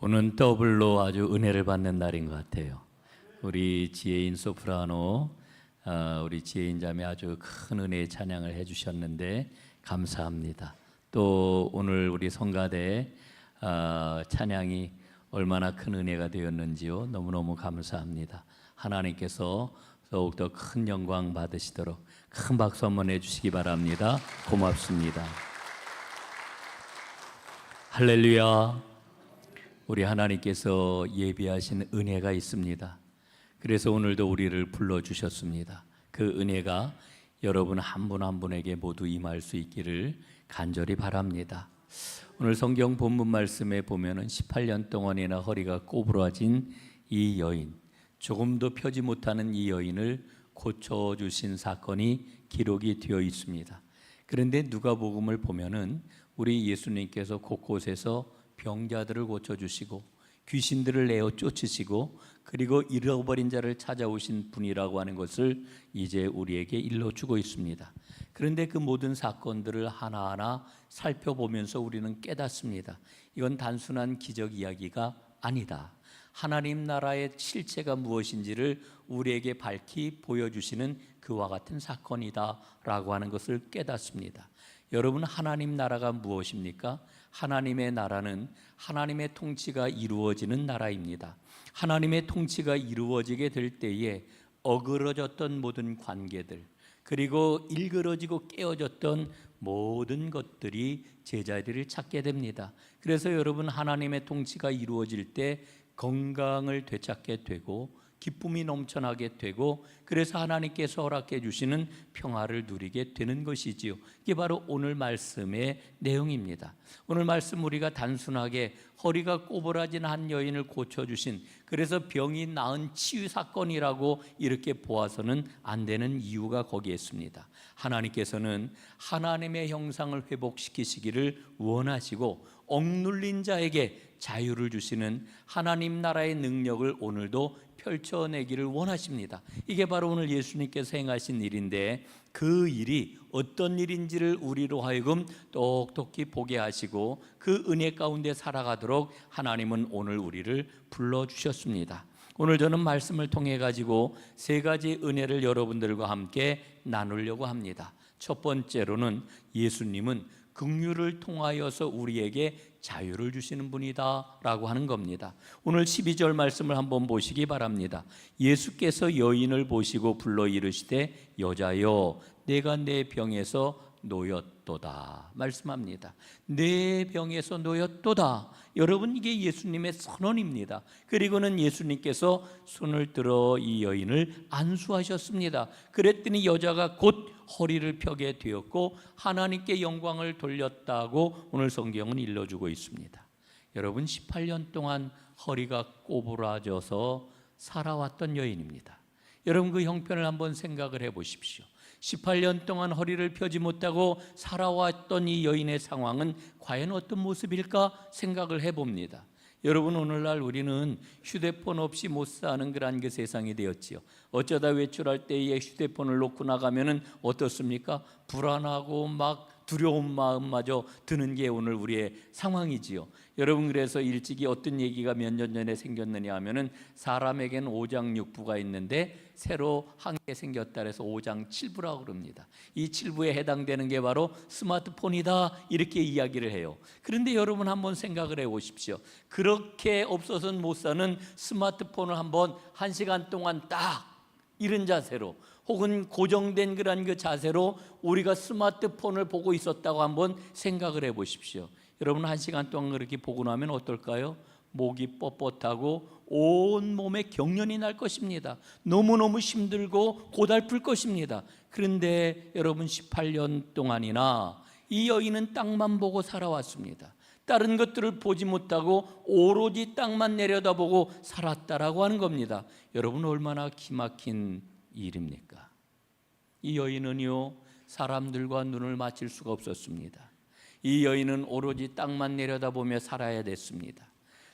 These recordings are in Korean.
오늘 더블로 아주 은혜를 받는 날인 것 같아요. 우리 지혜인 소프라노, 우리 지혜인 자매 아주 큰 은혜의 찬양을 해주셨는데 감사합니다. 또 오늘 우리 성가대 찬양이 얼마나 큰 은혜가 되었는지요. 너무너무 감사합니다. 하나님께서 더욱더 큰 영광 받으시도록 큰 박수 한번 해주시기 바랍니다. 고맙습니다. 할렐루야. 우리 하나님께서 예비하신 은혜가 있습니다. 그래서 오늘도 우리를 불러주셨습니다. 그 은혜가 여러분 한 분 한 분에게 모두 임할 수 있기를 간절히 바랍니다. 오늘 성경 본문 말씀에 보면은 18년 동안이나 허리가 꼬부라진 이 여인, 조금도 펴지 못하는 이 여인을 고쳐주신 사건이 기록이 되어 있습니다. 그런데 누가복음을 보면은 우리 예수님께서 곳곳에서 병자들을 고쳐주시고 귀신들을 내어 쫓으시고 그리고 잃어버린 자를 찾아오신 분이라고 하는 것을 이제 우리에게 일러주고 있습니다. 그런데 그 모든 사건들을 하나하나 살펴보면서 우리는 깨닫습니다. 이건 단순한 기적 이야기가 아니다. 하나님 나라의 실체가 무엇인지를 우리에게 밝히 보여주시는 그와 같은 사건이다 라고 하는 것을 깨닫습니다. 여러분, 하나님 나라가 무엇입니까? 하나님의 나라는 하나님의 통치가 이루어지는 나라입니다. 하나님의 통치가 이루어지게 될 때에 어그러졌던 모든 관계들, 그리고 일그러지고 깨어졌던 모든 것들이 제자리를 찾게 됩니다. 그래서 여러분, 하나님의 통치가 이루어질 때 건강을 되찾게 되고 기쁨이 넘쳐나게 되고, 그래서 하나님께서 허락해 주시는 평화를 누리게 되는 것이지요. 이게 바로 오늘 말씀의 내용입니다. 오늘 말씀 우리가 단순하게 허리가 꼬부라진 한 여인을 고쳐주신, 그래서 병이 나은 치유 사건이라고 이렇게 보아서는 안 되는 이유가 거기에 있습니다. 하나님께서는 하나님의 형상을 회복시키시기를 원하시고 억눌린 자에게 자유를 주시는 하나님 나라의 능력을 오늘도 펼쳐내기를 원하십니다. 이게 바로 오늘 예수님께서 행하신 일인데, 그 일이 어떤 일인지를 우리로 하여금 똑똑히 보게 하시고 그 은혜 가운데 살아가도록 하나님은 오늘 우리를 불러주셨습니다. 오늘 저는 말씀을 통해 가지고 세 가지 은혜를 여러분들과 함께 나누려고 합니다. 첫 번째로는 예수님은 긍휼을 통하여서 우리에게 자유를 주시는 분이다 라고 하는 겁니다. 오늘 12절 말씀을 한번 보시기 바랍니다. 예수께서 여인을 보시고 불러 이르시되 여자여 내가 내 병에서 놓였도다 말씀합니다. 내 병에서 놓였도다. 여러분, 이게 예수님의 선언입니다. 그리고는 예수님께서 손을 들어 이 여인을 안수하셨습니다. 그랬더니 여자가 곧 허리를 펴게 되었고 하나님께 영광을 돌렸다고 오늘 성경은 일러주고 있습니다. 여러분, 18년 동안 허리가 꼬부라져서 살아왔던 여인입니다. 여러분, 그 형편을 한번 생각을 해 보십시오. 18년 동안 허리를 펴지 못하고 살아왔던 이 여인의 상황은 과연 어떤 모습일까 생각을 해봅니다. 여러분, 오늘날 우리는 휴대폰 없이 못 사는 그런 그 세상이 되었지요. 어쩌다 외출할 때에 휴대폰을 놓고 나가면은 어떻습니까? 불안하고 막 두려운 마음마저 드는 게 오늘 우리의 상황이지요. 여러분, 그래서 일찍이 어떤 얘기가 몇 년 전에 생겼느냐 하면은 사람에게는 오장육부가 있는데 새로 한 개 생겼다 해서 오장칠부라고 그럽니다. 이 칠부에 해당되는 게 바로 스마트폰이다 이렇게 이야기를 해요. 그런데 여러분, 한번 생각을 해 보십시오. 그렇게 없어서는 못 사는 스마트폰을 한번 1시간 동안 딱 이런 자세로 혹은 고정된 그런 그 자세로 우리가 스마트폰을 보고 있었다고 한번 생각을 해 보십시오. 여러분, 1시간 동안 그렇게 보고 나면 어떨까요? 목이 뻣뻣하고 온 몸에 경련이 날 것입니다. 너무너무 힘들고 고달플 것입니다. 그런데 여러분, 18년 동안이나 이 여인은 땅만 보고 살아왔습니다. 다른 것들을 보지 못하고 오로지 땅만 내려다보고 살았다라고 하는 겁니다. 여러분, 얼마나 기막힌 일입니까? 이 여인은요, 사람들과 눈을 맞출 수가 없었습니다. 이 여인은 오로지 땅만 내려다보며 살아야 됐습니다.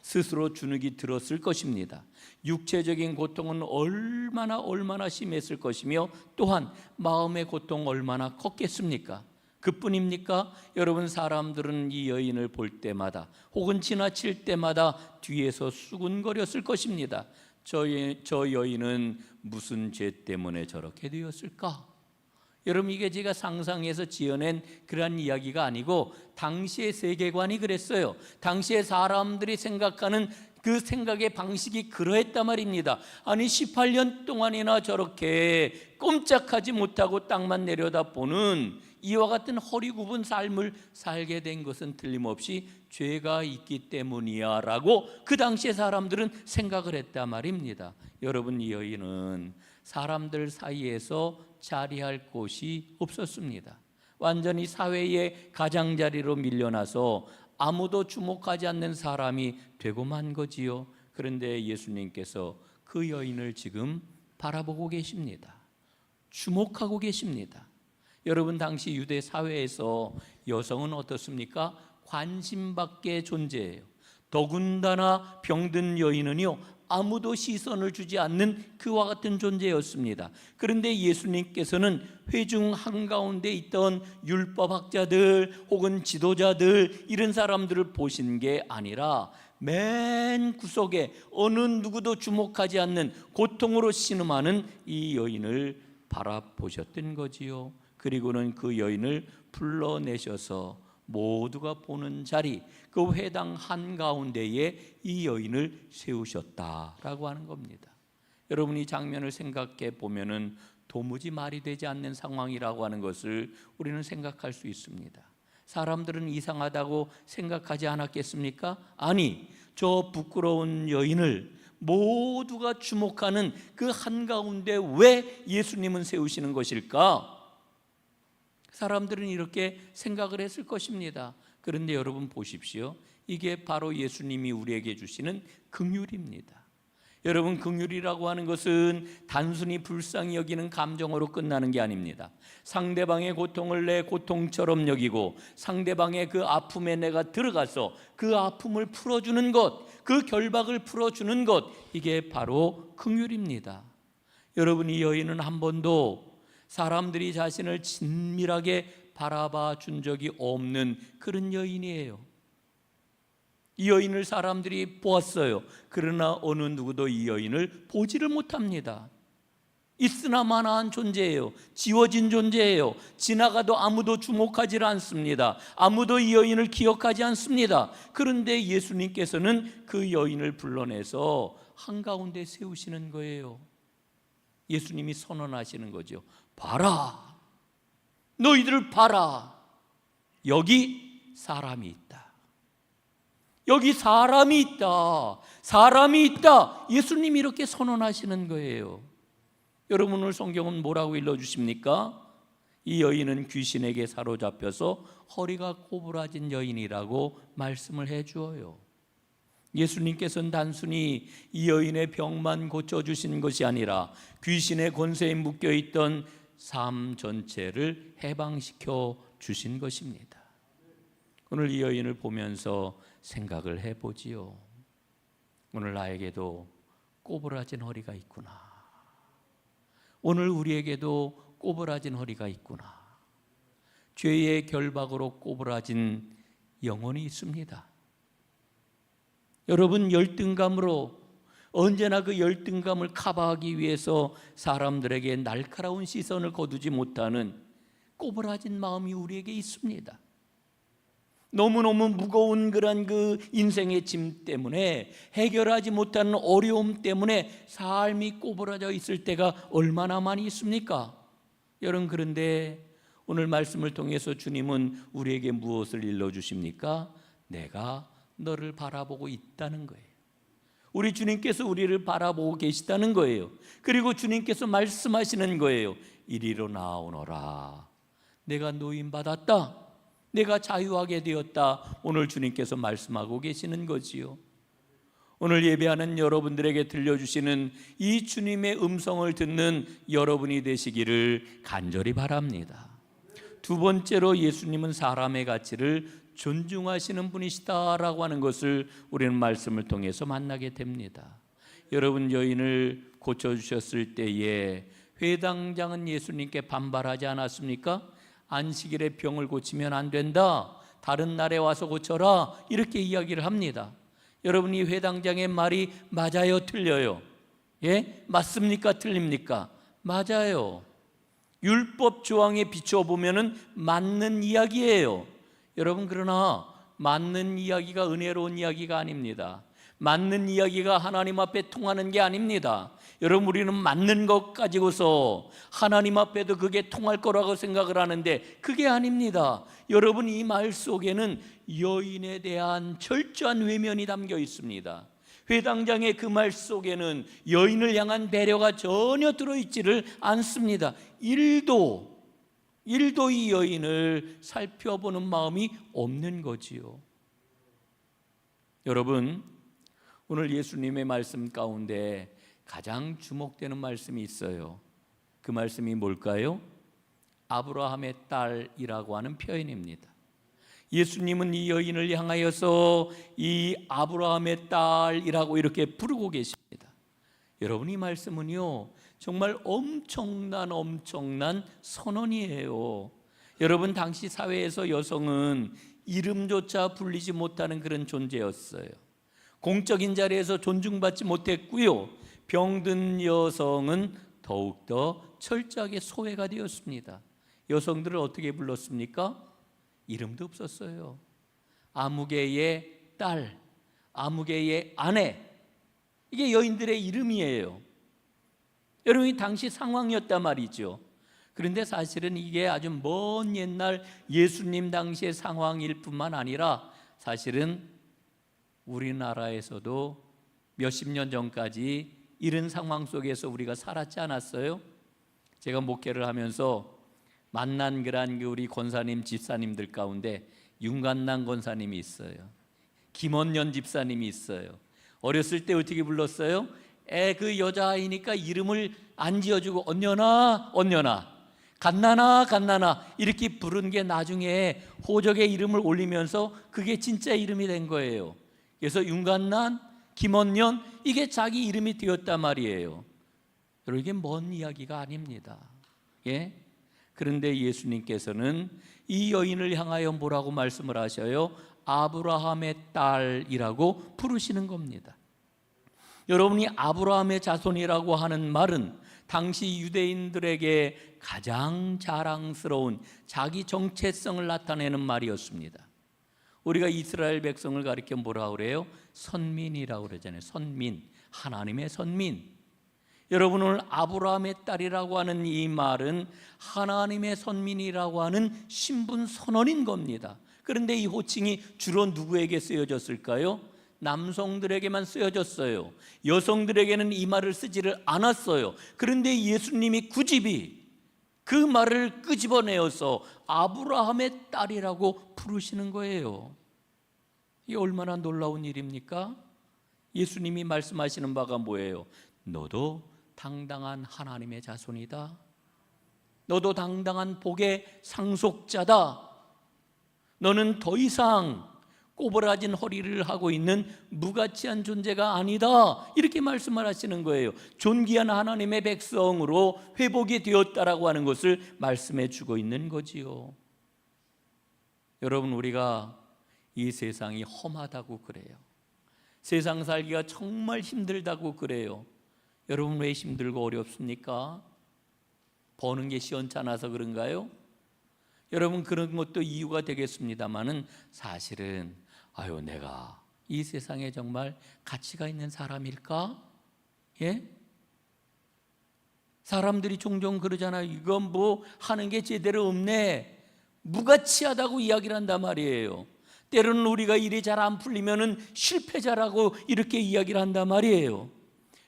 스스로 주눅이 들었을 것입니다. 육체적인 고통은 얼마나 심했을 것이며 또한 마음의 고통 얼마나 컸겠습니까? 그뿐입니까? 여러분, 사람들은 이 여인을 볼 때마다 혹은 지나칠 때마다 뒤에서 수군거렸을 것입니다. 저 여인은 무슨 죄 때문에 저렇게 되었을까? 여러분, 이게 제가 상상해서 지어낸 그런 이야기가 아니고 당시의 세계관이 그랬어요. 당시의 사람들이 생각하는 그 생각의 방식이 그러했단 말입니다. 아니, 18년 동안이나 저렇게 꼼짝하지 못하고 땅만 내려다보는 이와 같은 허리 굽은 삶을 살게 된 것은 틀림없이 죄가 있기 때문이야 라고 그 당시의 사람들은 생각을 했단 말입니다. 여러분, 이 여인은 사람들 사이에서 자리할 곳이 없었습니다. 완전히 사회의 가장자리로 밀려나서 아무도 주목하지 않는 사람이 되고 만 거지요. 그런데 예수님께서 그 여인을 지금 바라보고 계십니다. 주목하고 계십니다. 여러분, 당시 유대 사회에서 여성은 어떻습니까? 관심밖의 존재예요. 더군다나 병든 여인은요, 아무도 시선을 주지 않는 그와 같은 존재였습니다. 그런데 예수님께서는 회중 한가운데 있던 율법학자들 혹은 지도자들, 이런 사람들을 보신 게 아니라 맨 구석에 어느 누구도 주목하지 않는 고통으로 신음하는 이 여인을 바라보셨던 거지요. 그리고는 그 여인을 불러내셔서 모두가 보는 자리, 그 회당 한가운데에 이 여인을 세우셨다라고 하는 겁니다. 여러분, 이 장면을 생각해 보면은 도무지 말이 되지 않는 상황이라고 하는 것을 우리는 생각할 수 있습니다. 사람들은 이상하다고 생각하지 않았겠습니까? 아니, 저 부끄러운 여인을 모두가 주목하는 그 한가운데 왜 예수님은 세우시는 것일까? 사람들은 이렇게 생각을 했을 것입니다. 그런데 여러분 보십시오. 이게 바로 예수님이 우리에게 주시는 긍휼입니다. 여러분, 긍휼이라고 하는 것은 단순히 불쌍히 여기는 감정으로 끝나는 게 아닙니다. 상대방의 고통을 내 고통처럼 여기고 상대방의 그 아픔에 내가 들어가서 그 아픔을 풀어주는 것, 그 결박을 풀어주는 것, 이게 바로 긍휼입니다. 여러분, 이 여인은 한 번도 사람들이 자신을 친밀하게 바라봐 준 적이 없는 그런 여인이에요. 이 여인을 사람들이 보았어요. 그러나 어느 누구도 이 여인을 보지를 못합니다. 있으나 마나한 존재예요. 지워진 존재예요. 지나가도 아무도 주목하지 않습니다. 아무도 이 여인을 기억하지 않습니다. 그런데 예수님께서는 그 여인을 불러내서 한가운데 세우시는 거예요. 예수님이 선언하시는 거죠. 봐라, 너희들 봐라, 여기 사람이 있다. 여기 사람이 있다. 사람이 있다. 예수님이 이렇게 선언하시는 거예요. 여러분, 오늘 성경은 뭐라고 일러주십니까? 이 여인은 귀신에게 사로잡혀서 허리가 꼬부라진 여인이라고 말씀을 해주어요. 예수님께서는 단순히 이 여인의 병만 고쳐주신 것이 아니라 귀신의 권세에 묶여있던 삶 전체를 해방시켜 주신 것입니다. 오늘 이 여인을 보면서 생각을 해보지요. 오늘 나에게도 꼬부라진 허리가 있구나. 오늘 우리에게도 꼬부라진 허리가 있구나. 죄의 결박으로 꼬부라진 영혼이 있습니다. 여러분, 열등감으로 언제나 그 열등감을 커버하기 위해서 사람들에게 날카로운 시선을 거두지 못하는 꼬부라진 마음이 우리에게 있습니다. 너무너무 무거운 그런 그 인생의 짐 때문에, 해결하지 못하는 어려움 때문에 삶이 꼬부라져 있을 때가 얼마나 많이 있습니까? 여러분, 그런데 오늘 말씀을 통해서 주님은 우리에게 무엇을 일러주십니까? 내가 너를 바라보고 있다는 거예요. 우리 주님께서 우리를 바라보고 계시다는 거예요. 그리고 주님께서 말씀하시는 거예요. 이리로 나오너라. 내가 노임받았다. 내가 자유하게 되었다. 오늘 주님께서 말씀하고 계시는 거지요. 오늘 예배하는 여러분들에게 들려주시는 이 주님의 음성을 듣는 여러분이 되시기를 간절히 바랍니다. 두 번째로, 예수님은 사람의 가치를 존중하시는 분이시다라고 하는 것을 우리는 말씀을 통해서 만나게 됩니다. 여러분, 여인을 고쳐주셨을 때에 회당장은 예수님께 반발하지 않았습니까? 안식일에 병을 고치면 안 된다, 다른 날에 와서 고쳐라, 이렇게 이야기를 합니다. 여러분, 이 회당장의 말이 맞아요, 틀려요? 예? 맞습니까, 틀립니까? 맞아요. 율법 조항에 비추어 보면은 맞는 이야기예요. 여러분, 그러나 맞는 이야기가 은혜로운 이야기가 아닙니다. 맞는 이야기가 하나님 앞에 통하는 게 아닙니다. 여러분, 우리는 맞는 것 가지고서 하나님 앞에도 그게 통할 거라고 생각을 하는데 그게 아닙니다. 여러분, 이 말 속에는 여인에 대한 철저한 외면이 담겨 있습니다. 회당장의 그 말 속에는 여인을 향한 배려가 전혀 들어있지를 않습니다. 일도 이 여인을 살펴보는 마음이 없는 거지요. 여러분, 오늘 예수님의 말씀 가운데 가장 주목되는 말씀이 있어요. 그 말씀이 뭘까요? 아브라함의 딸이라고 하는 표현입니다. 예수님은 이 여인을 향하여서 이 아브라함의 딸이라고 이렇게 부르고 계십니다. 여러분, 이 말씀은요, 정말 엄청난 선언이에요. 여러분, 당시 사회에서 여성은 이름조차 불리지 못하는 그런 존재였어요. 공적인 자리에서 존중받지 못했고요, 병든 여성은 더욱더 철저하게 소외가 되었습니다. 여성들을 어떻게 불렀습니까? 이름도 없었어요. 아무개의 딸, 아무개의 아내, 이게 여인들의 이름이에요. 여러분이 당시 상황이었단 말이죠. 그런데 사실은 이게 아주 먼 옛날 예수님 당시의 상황일 뿐만 아니라 사실은 우리나라에서도 몇십 년 전까지 이런 상황 속에서 우리가 살았지 않았어요? 제가 목회를 하면서 만난 그런 우리 권사님, 집사님들 가운데 윤관남 권사님이 있어요. 김원년 집사님이 있어요. 어렸을 때 어떻게 불렀어요? 그 여자아이니까 이름을 안 지어주고 언년아, 갓나나 이렇게 부른 게 나중에 호적의 이름을 올리면서 그게 진짜 이름이 된 거예요. 그래서 윤관남, 김원년, 이게 자기 이름이 되었단 말이에요. 여러분, 이게 먼 이야기가 아닙니다. 예? 그런데 예수님께서는 이 여인을 향하여 뭐라고 말씀을 하셔요? 아브라함의 딸이라고 부르시는 겁니다. 여러분이 아브라함의 자손이라고 하는 말은 당시 유대인들에게 가장 자랑스러운 자기 정체성을 나타내는 말이었습니다. 우리가 이스라엘 백성을 가리켜 뭐라 그래요? 선민이라고 그러잖아요. 선민, 하나님의 선민. 여러분, 오늘 아브라함의 딸이라고 하는 이 말은 하나님의 선민이라고 하는 신분 선언인 겁니다. 그런데 이 호칭이 주로 누구에게 쓰여졌을까요? 남성들에게만 쓰여졌어요. 여성들에게는 이 말을 쓰지를 않았어요. 그런데 예수님이 굳이 그 말을 끄집어내어서 아브라함의 딸이라고 부르시는 거예요. 이게 얼마나 놀라운 일입니까? 예수님이 말씀하시는 바가 뭐예요? 너도 당당한 하나님의 자손이다. 너도 당당한 복의 상속자다. 너는 더 이상 꼬부라진 허리를 하고 있는 무가치한 존재가 아니다. 이렇게 말씀을 하시는 거예요. 존귀한 하나님의 백성으로 회복이 되었다라고 하는 것을 말씀해 주고 있는 거지요. 여러분, 우리가 이 세상이 험하다고 그래요. 세상 살기가 정말 힘들다고 그래요. 여러분, 왜 힘들고 어렵습니까? 버는 게 시원찮아서 그런가요? 여러분, 그런 것도 이유가 되겠습니다만은 사실은 내가 이 세상에 정말 가치가 있는 사람일까? 예? 사람들이 종종 그러잖아요. 이건 뭐 하는 게 제대로 없네, 무가치하다고 이야기를 한단 말이에요. 때로는 우리가 일이 잘 안 풀리면은 실패자라고 이렇게 이야기를 한단 말이에요.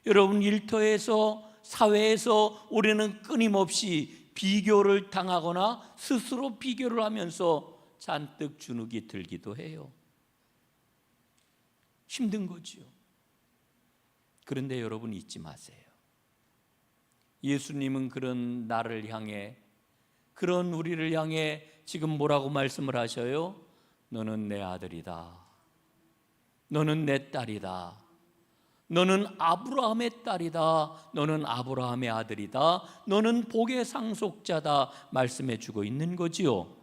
여러분, 일터에서 사회에서 우리는 끊임없이 비교를 당하거나 스스로 비교를 하면서 잔뜩 주눅이 들기도 해요. 힘든 거지요. 그런데 여러분, 잊지 마세요. 예수님은 그런 나를 향해, 그런 우리를 향해 지금 뭐라고 말씀을 하셔요? 너는 내 아들이다. 너는 내 딸이다. 너는 아브라함의 딸이다. 너는 아브라함의 아들이다. 너는 복의 상속자다. 말씀해 주고 있는 거지요.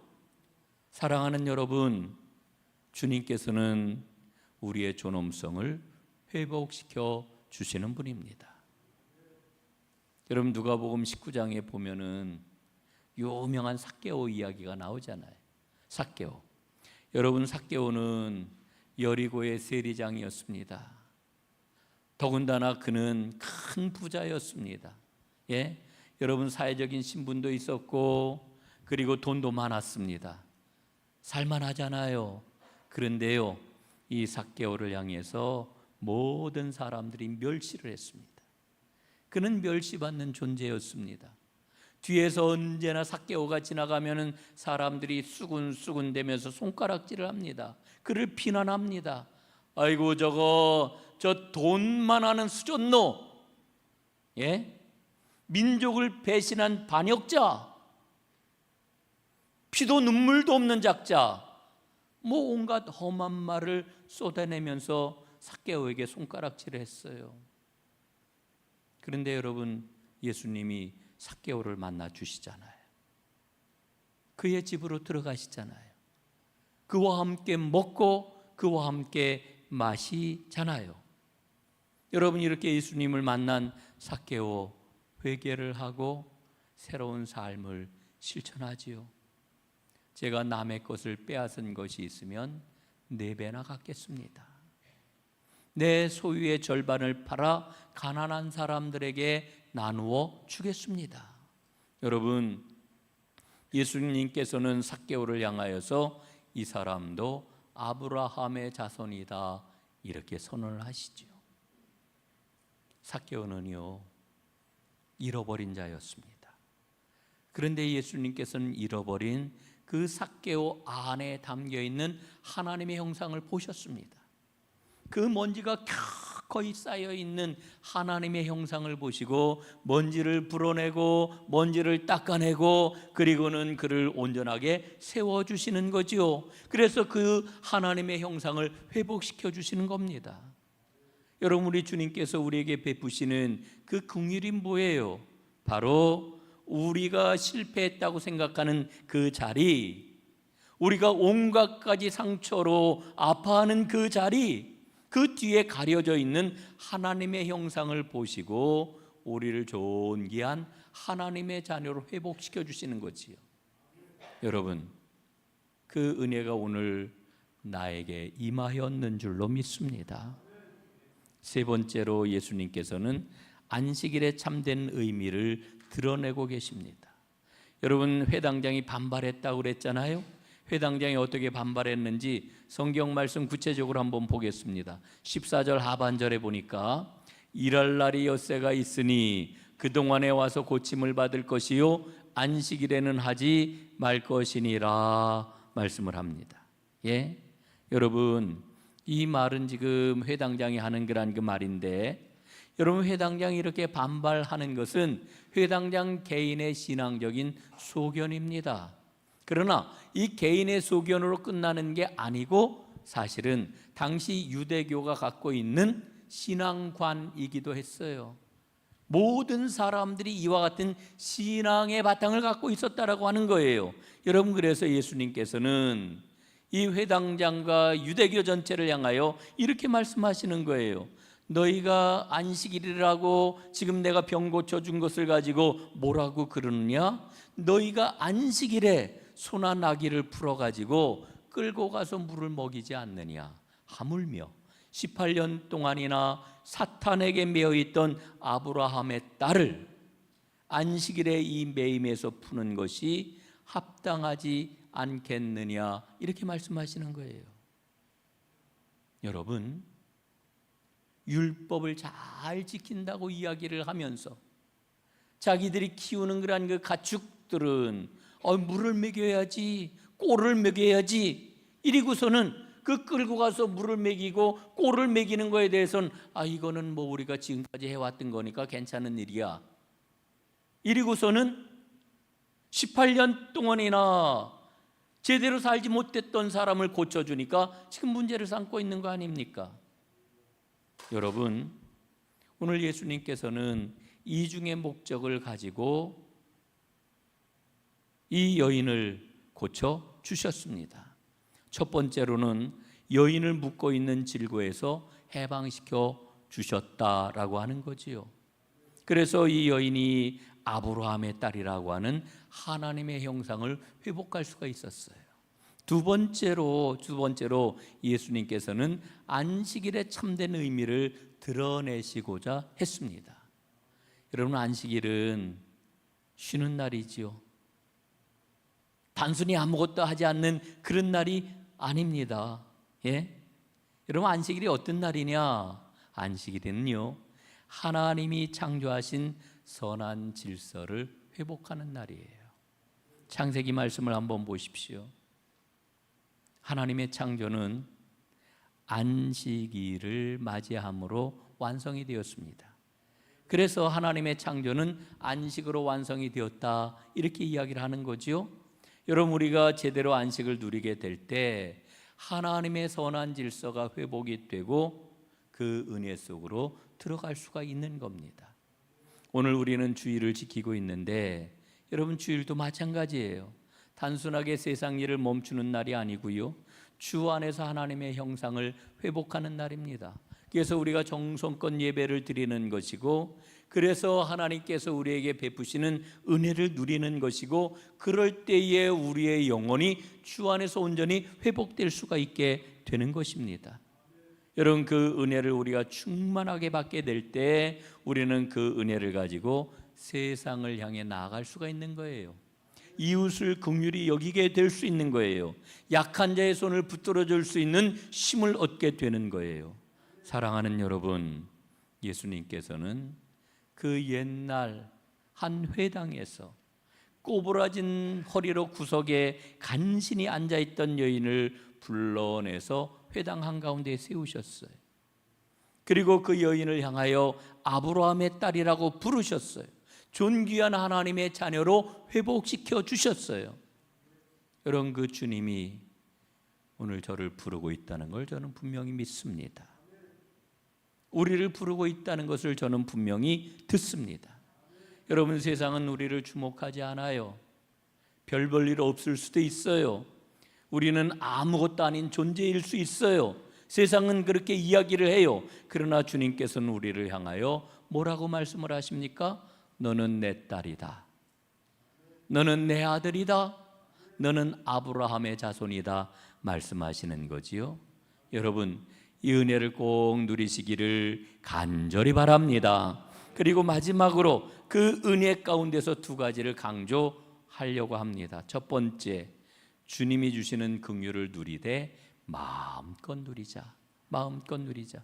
사랑하는 여러분, 주님께서는 우리의 존엄성을 회복시켜 주시는 분입니다. 여러분, 누가복음 19장에 보면은 유명한 삭개오 이야기가 나오잖아요. 삭개오. 여러분, 삭개오는 여리고의 세리장이었습니다. 더군다나 그는 큰 부자였습니다. 예? 여러분, 사회적인 신분도 있었고 그리고 돈도 많았습니다. 살만하잖아요. 그런데요, 이 삭개오를 향해서 모든 사람들이 멸시를 했습니다. 그는 멸시받는 존재였습니다. 뒤에서 언제나 삭개오가 지나가면은 사람들이 수군수군 대면서 손가락질을 합니다. 그를 비난합니다. 아이고, 저 돈만 하는 수전노, 예? 민족을 배신한 반역자, 피도 눈물도 없는 작자, 뭐 온갖 험한 말을 쏟아내면서 삭개오에게 손가락질을 했어요. 그런데 여러분, 예수님이 삭개오를 만나 주시잖아요. 그의 집으로 들어가시잖아요. 그와 함께 먹고 그와 함께 마시잖아요. 여러분, 이렇게 예수님을 만난 삭개오, 회개를 하고 새로운 삶을 실천하지요. 제가 남의 것을 빼앗은 것이 있으면 4배나 갚겠습니다. 내 소유의 절반을 팔아 가난한 사람들에게 나누어 주겠습니다. 여러분, 예수님께서는 삭개오를 향하여서 이 사람도 아브라함의 자손이다, 이렇게 선언을 하시죠. 삭개오는요, 잃어버린 자였습니다. 그런데 예수님께서는 잃어버린 그 삭개오 안에 담겨있는 하나님의 형상을 보셨습니다. 그 먼지가 거의 쌓여있는 하나님의 형상을 보시고 먼지를 불어내고 먼지를 닦아내고 그리고는 그를 온전하게 세워주시는 거지요. 그래서 그 하나님의 형상을 회복시켜 주시는 겁니다. 여러분, 우리 주님께서 우리에게 베푸시는 그 긍휼이 뭐예요? 바로 우리가 실패했다고 생각하는 그 자리, 우리가 온갖 가지 상처로 아파하는 그 자리, 그 뒤에 가려져 있는 하나님의 형상을 보시고 우리를 존귀한 하나님의 자녀로 회복시켜 주시는 거지요. 여러분, 그 은혜가 오늘 나에게 임하였는 줄로 믿습니다. 세 번째로 예수님께서는 안식일의 참된 의미를 드러내고 계십니다. 여러분, 회당장이 반발했다고 그랬잖아요. 회당장이 어떻게 반발했는지 성경 말씀 구체적으로 한번 보겠습니다. 14절 하반절에 보니까 일할 날이 엿새가 있으니 그동안에 와서 고침을 받을 것이요 안식일에는 하지 말 것이니라 말씀을 합니다. 예? 여러분, 이 말은 지금 회당장이 하는 그런 그 말인데, 여러분, 회당장이 이렇게 반발하는 것은 회당장 개인의 신앙적인 소견입니다. 그러나 이 개인의 소견으로 끝나는 게 아니고 사실은 당시 유대교가 갖고 있는 신앙관이기도 했어요. 모든 사람들이 이와 같은 신앙의 바탕을 갖고 있었다라고 하는 거예요. 여러분, 그래서 예수님께서는 이 회당장과 유대교 전체를 향하여 이렇게 말씀하시는 거예요. 너희가 안식일이라고 지금 내가 병 고쳐준 것을 가지고 뭐라고 그러느냐? 너희가 안식일에 소나 나귀를 풀어가지고 끌고 가서 물을 먹이지 않느냐? 하물며 18년 동안이나 사탄에게 매여있던 아브라함의 딸을 안식일에 이 매임에서 푸는 것이 합당하지 않겠느냐, 이렇게 말씀하시는 거예요. 여러분, 율법을 잘 지킨다고 이야기를 하면서 자기들이 키우는 그런 그 가축들은 물을 먹여야지, 꼴을 먹여야지, 이리고서는 그 끌고 가서 물을 먹이고 꼴을 먹이는 거에 대해서는 이거는 뭐 우리가 지금까지 해왔던 거니까 괜찮은 일이야, 이리고서는 18년 동안이나 제대로 살지 못했던 사람을 고쳐주니까 지금 문제를 삼고 있는 거 아닙니까? 여러분, 오늘 예수님께서는 이중의 목적을 가지고 이 여인을 고쳐 주셨습니다. 첫 번째로는 여인을 묶고 있는 질고에서 해방시켜 주셨다라고 하는 거지요. 그래서 이 여인이 아브라함의 딸이라고 하는 하나님의 형상을 회복할 수가 있었어요. 두 번째로 예수님께서는 안식일의 참된 의미를 드러내시고자 했습니다. 여러분, 안식일은 쉬는 날이지요. 단순히 아무것도 하지 않는 그런 날이 아닙니다. 예? 여러분, 안식일이 어떤 날이냐? 안식일은요, 하나님이 창조하신 선한 질서를 회복하는 날이에요. 창세기 말씀을 한번 보십시오. 하나님의 창조는 안식일을 맞이함으로 완성이 되었습니다. 그래서 하나님의 창조는 안식으로 완성이 되었다, 이렇게 이야기를 하는 거지요. 여러분, 우리가 제대로 안식을 누리게 될 때 하나님의 선한 질서가 회복이 되고 그 은혜 속으로 들어갈 수가 있는 겁니다. 오늘 우리는 주일을 지키고 있는데 여러분, 주일도 마찬가지예요. 단순하게 세상 일을 멈추는 날이 아니고요, 주 안에서 하나님의 형상을 회복하는 날입니다. 그래서 우리가 정성껏 예배를 드리는 것이고, 그래서 하나님께서 우리에게 베푸시는 은혜를 누리는 것이고, 그럴 때에 우리의 영혼이 주 안에서 온전히 회복될 수가 있게 되는 것입니다. 여러분, 그 은혜를 우리가 충만하게 받게 될 때 우리는 그 은혜를 가지고 세상을 향해 나아갈 수가 있는 거예요. 이웃을 긍휼히 여기게 될 수 있는 거예요. 약한 자의 손을 붙들어 줄 수 있는 힘을 얻게 되는 거예요. 사랑하는 여러분, 예수님께서는 그 옛날 한 회당에서 꼬부라진 허리로 구석에 간신히 앉아있던 여인을 불러내서 회당 한가운데 세우셨어요. 그리고 그 여인을 향하여 아브라함의 딸이라고 부르셨어요. 존귀한 하나님의 자녀로 회복시켜 주셨어요. 여러분, 그 주님이 오늘 저를 부르고 있다는 걸 저는 분명히 믿습니다. 우리를 부르고 있다는 것을 저는 분명히 듣습니다. 여러분, 세상은 우리를 주목하지 않아요. 별 볼 일 없을 수도 있어요. 우리는 아무것도 아닌 존재일 수 있어요. 세상은 그렇게 이야기를 해요. 그러나 주님께서는 우리를 향하여 뭐라고 말씀을 하십니까? 너는 내 딸이다. 너는 내 아들이다. 너는 아브라함의 자손이다 말씀하시는 거지요. 여러분, 이 은혜를 꼭 누리시기를 간절히 바랍니다. 그리고 마지막으로 그 은혜 가운데서 두 가지를 강조하려고 합니다. 첫 번째, 주님이 주시는 긍휼을 누리되 마음껏 누리자. 마음껏 누리자.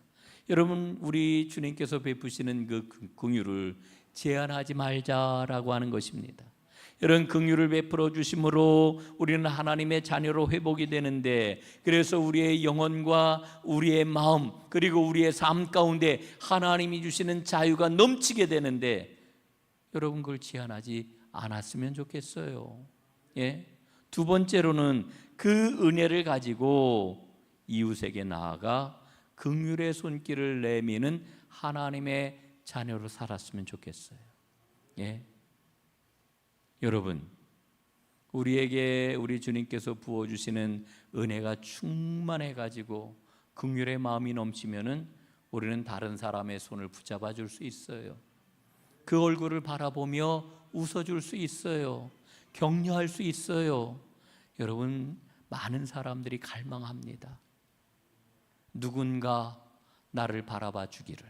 여러분, 우리 주님께서 베푸시는 그 긍휼을 제한하지 말자라고 하는 것입니다. 이런 긍휼을 베풀어 주심으로 우리는 하나님의 자녀로 회복이 되는데, 그래서 우리의 영혼과 우리의 마음 그리고 우리의 삶 가운데 하나님이 주시는 자유가 넘치게 되는데, 여러분, 그걸 제한하지 않았으면 좋겠어요. 예? 두 번째로는 그 은혜를 가지고 이웃에게 나아가 긍휼의 손길을 내미는 하나님의 자녀로 살았으면 좋겠어요. 예? 여러분, 우리에게 우리 주님께서 부어주시는 은혜가 충만해 가지고 긍휼의 마음이 넘치면은 우리는 다른 사람의 손을 붙잡아 줄 수 있어요. 그 얼굴을 바라보며 웃어줄 수 있어요. 격려할 수 있어요. 여러분, 많은 사람들이 갈망합니다. 누군가 나를 바라봐 주기를,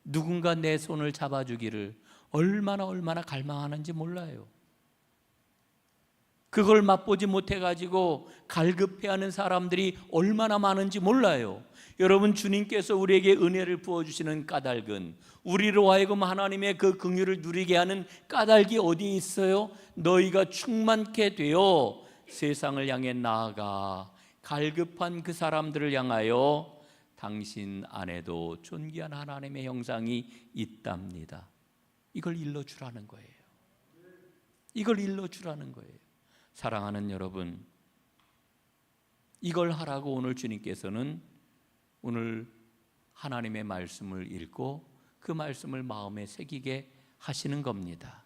누군가 내 손을 잡아주기를 얼마나 갈망하는지 몰라요. 그걸 맛보지 못해가지고 갈급해하는 사람들이 얼마나 많은지 몰라요. 여러분, 주님께서 우리에게 은혜를 부어주시는 까닭은 우리로 하여금 하나님의 그 긍휼을 누리게 하는 까닭이 어디에 있어요? 너희가 충만케 되어 세상을 향해 나아가 갈급한 그 사람들을 향하여 당신 안에도 존귀한 하나님의 형상이 있답니다. 이걸 일러주라는 거예요. 이걸 일러주라는 거예요. 사랑하는 여러분, 이걸 하라고 오늘 주님께서는 오늘 하나님의 말씀을 읽고 그 말씀을 마음에 새기게 하시는 겁니다.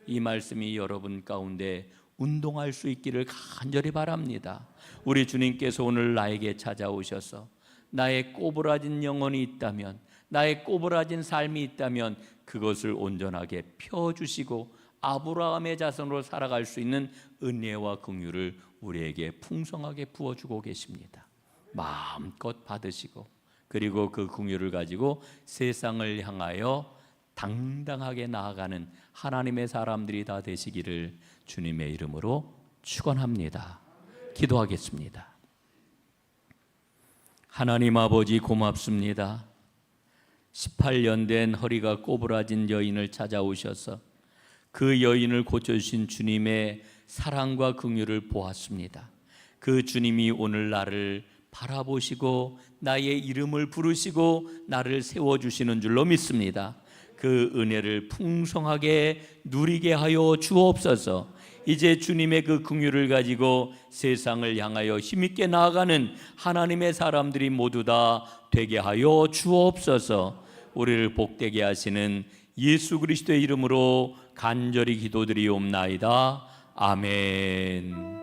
이 말씀이 여러분 가운데 운동할 수 있기를 간절히 바랍니다. 우리 주님께서 오늘 나에게 찾아오셔서 나의 꼬부라진 영혼이 있다면, 나의 꼬부라진 삶이 있다면 그것을 온전하게 펴주시고 아브라함의 자손으로 살아갈 수 있는 은혜와 긍휼을 우리에게 풍성하게 부어주고 계십니다. 마음껏 받으시고, 그리고 그 긍휼을 가지고 세상을 향하여 당당하게 나아가는 하나님의 사람들이 다 되시기를 주님의 이름으로 축원합니다. 기도하겠습니다. 하나님 아버지, 고맙습니다. 18년 된 허리가 꼬부라진 여인을 찾아오셔서 그 여인을 고쳐주신 주님의 사랑과 긍휼을 보았습니다. 그 주님이 오늘 나를 바라보시고 나의 이름을 부르시고 나를 세워주시는 줄로 믿습니다. 그 은혜를 풍성하게 누리게 하여 주옵소서. 이제 주님의 그 긍휼을 가지고 세상을 향하여 힘있게 나아가는 하나님의 사람들이 모두 다 되게 하여 주옵소서. 우리를 복되게 하시는 예수 그리스도의 이름으로 간절히 기도드리옵나이다. 아멘.